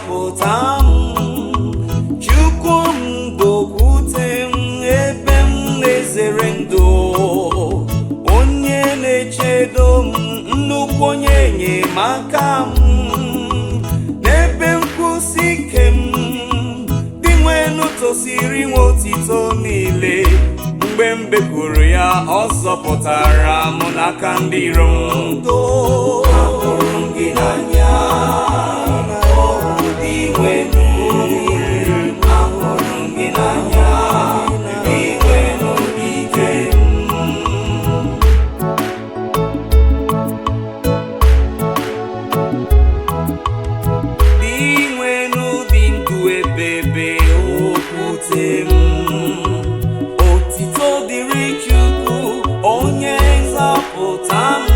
nzọpụta m, Chukwu m bụ okwute m, ebe m na-ezere ndụ, onye na-echedo m, nnukwu onye enyemaka m, n'ebe nkwụsi ike m, dị nwenu tosiri nwe otito niile. Mgbe m bekuru ya, ọ zọpụtara m n'aka ndị iro m. Ahụrụ m gị n'anya, dị nwenu, ahụrụ m gị n'anya, dị nwenu ike m. Dị nwenu dị ndụ ebebe, okwute m. Otito dịrị Chukwu, onye nzọpụta m,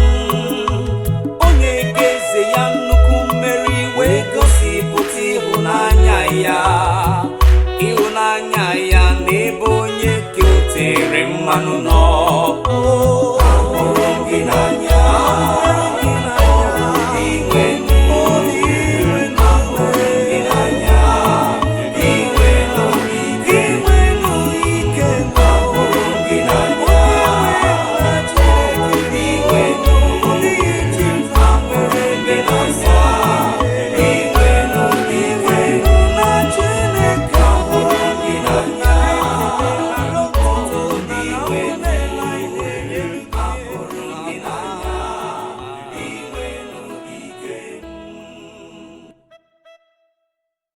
onye ga-eze ya nnukwu mmeri, wee gosipụta ịhụnanya ya n'ebe onye ke o tere mmanụ nọ.